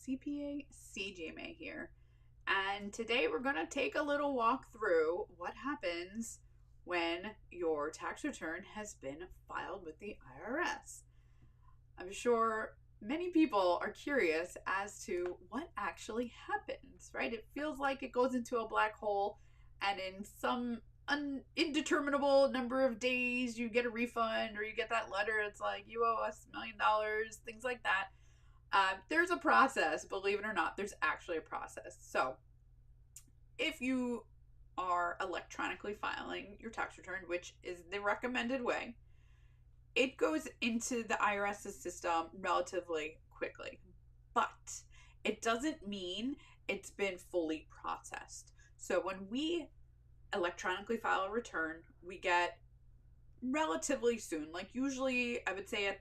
CPA CGMA here. And today we're going to take a little walk through what happens when your tax return has been filed with the IRS. I'm sure many people are curious as to what actually happens, right? It feels like it goes into a black hole, and in some indeterminable number of days you get a refund, or you get that letter. It's like, you owe us $1 million, things like that. There's a process, believe it or not. There's actually a process. So if you are electronically filing your tax return, which is the recommended way, it goes into the IRS's system relatively quickly. But it doesn't mean it's been fully processed. So when we electronically file a return, we get relatively soon, like usually I would say at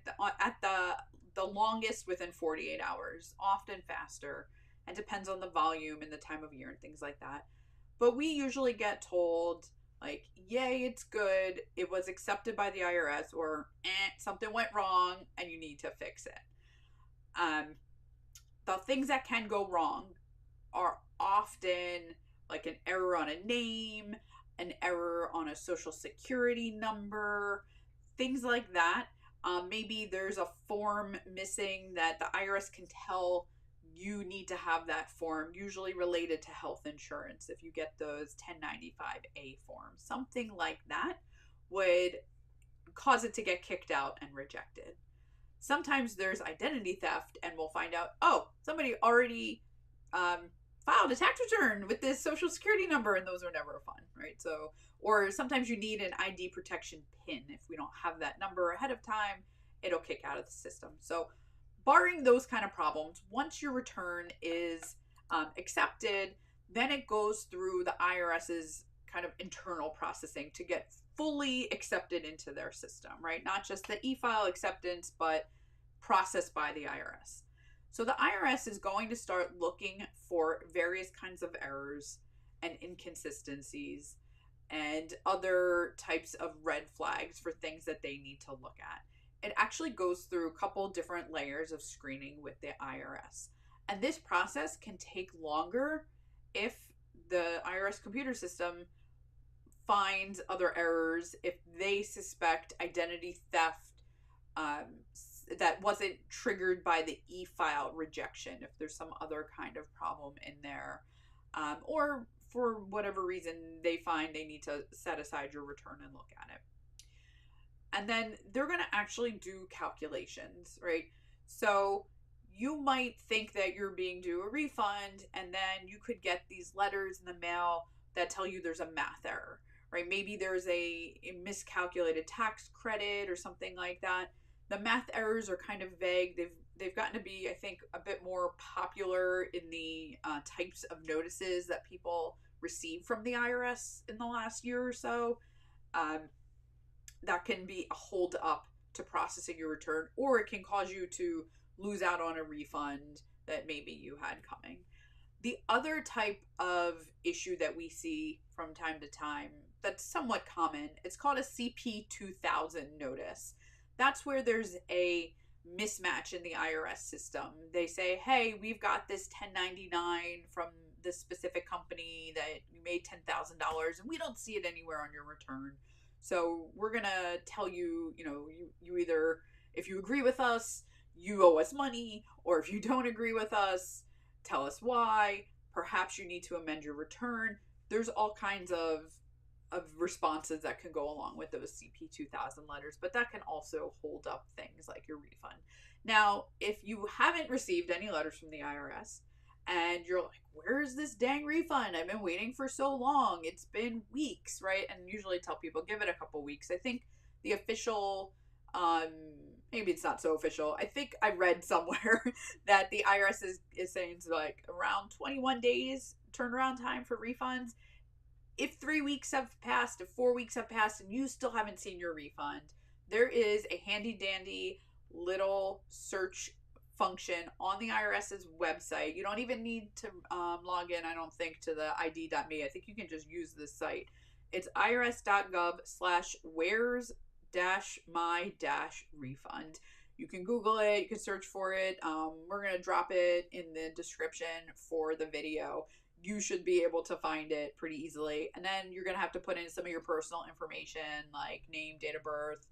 the longest within 48 hours, often faster, and depends on the volume and the time of year and things like that. But we usually get told, like, yay, it's good, it was accepted by the IRS, or something went wrong and you need to fix it. The things that can go wrong are often like an error on a name, an error on a social security number, things like that. Maybe there's a form missing that the IRS can tell you need to have that form, usually related to health insurance. If you get those 1095A forms, something like that would cause it to get kicked out and rejected. Sometimes there's identity theft, and we'll find out, oh, somebody already filed a tax return with this social security number, and those are never fun, right? So, or sometimes you need an ID protection PIN. If we don't have that number ahead of time, it'll kick out of the system. So barring those kind of problems, once your return is accepted, then it goes through the IRS's kind of internal processing to get fully accepted into their system, right? Not just the e-file acceptance, but processed by the IRS. So the IRS is going to start looking for various kinds of errors and inconsistencies and other types of red flags for things that they need to look at. It actually goes through a couple different layers of screening with the IRS. And this process can take longer if the IRS computer system finds other errors, if they suspect identity theft that wasn't triggered by the e-file rejection, if there's some other kind of problem in there, or for whatever reason they find they need to set aside your return and look at it. And then they're going to actually do calculations, right? So you might think that you're being due a refund, and then you could get these letters in the mail that tell you there's a math error, right? Maybe there's a miscalculated tax credit or something like that. The math errors are kind of vague. They've gotten to be, I think, a bit more popular in the types of notices that people receive from the IRS in the last year or so. That can be a hold up to processing your return, or it can cause you to lose out on a refund that maybe you had coming. The other type of issue that we see from time to time that's somewhat common, it's called a CP 2000 notice. That's where there's a mismatch in the IRS system. They say, hey, we've got this 1099 from this specific company that you made $10,000, and we don't see it anywhere on your return. So we're going to tell you, you either, if you agree with us, you owe us money, or if you don't agree with us, tell us why. Perhaps you need to amend your return. There's all kinds of responses that can go along with those CP 2000 letters, but that can also hold up things like your refund. Now, if you haven't received any letters from the IRS and you're like, where's this dang refund? I've been waiting for so long. It's been weeks, right? And usually tell people, give it a couple weeks. I think the official, maybe it's not so official. I think I read somewhere that the IRS is saying it's like around 21 days turnaround time for refunds. If 3 weeks have passed, if 4 weeks have passed, and you still haven't seen your refund, there is a handy dandy little search function on the IRS's website. You don't even need to log in, I don't think, to the ID.me. I think you can just use this site. It's irs.gov/where's-my-refund. You can Google it, you can search for it. We're going to drop it in the description for the video. You should be able to find it pretty easily. And then you're going to have to put in some of your personal information like name, date of birth,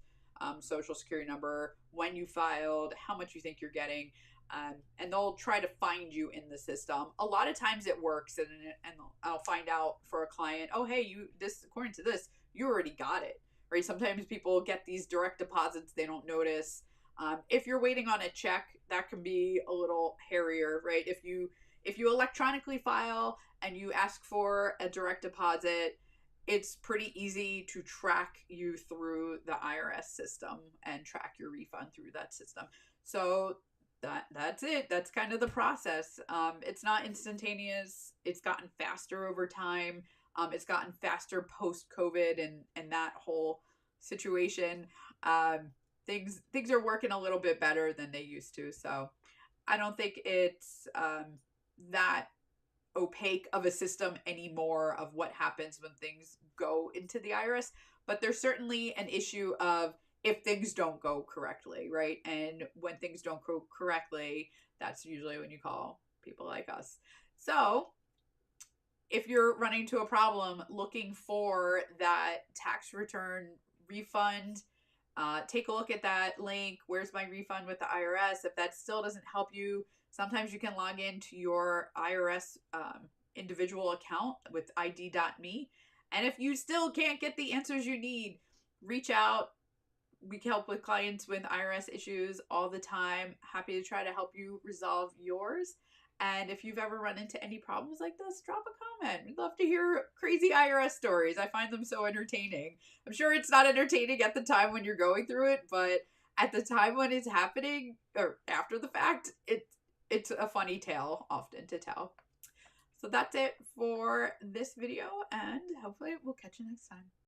social security number, when you filed, how much you think you're getting. And they'll try to find you in the system. A lot of times it works, and I'll find out for a client, oh, hey, this, according to this, you already got it, right? Sometimes people get these direct deposits, they don't notice. If you're waiting on a check, that can be a little hairier, right? If you electronically file and you ask for a direct deposit, it's pretty easy to track you through the IRS system and track your refund through that system. So that's it. That's kind of the process. It's not instantaneous. It's gotten faster over time. It's gotten faster post COVID and that whole situation. Things are working a little bit better than they used to. So I don't think it's that opaque of a system anymore of what happens when things go into the IRS. But there's certainly an issue of if things don't go correctly, right? And when things don't go correctly, that's usually when you call people like us. So if you're running into a problem looking for that tax return refund, take a look at that link. Where's my refund with the IRS? If that still doesn't help you, sometimes you can log into your IRS individual account with id.me. And if you still can't get the answers you need, reach out. We help with clients with IRS issues all the time. Happy to try to help you resolve yours. And if you've ever run into any problems like this, drop a comment. We'd love to hear crazy IRS stories. I find them so entertaining. I'm sure it's not entertaining at the time when you're going through it, but at the time when it's happening, or after the fact, it's a funny tale often to tell. So that's it for this video, and hopefully we'll catch you next time.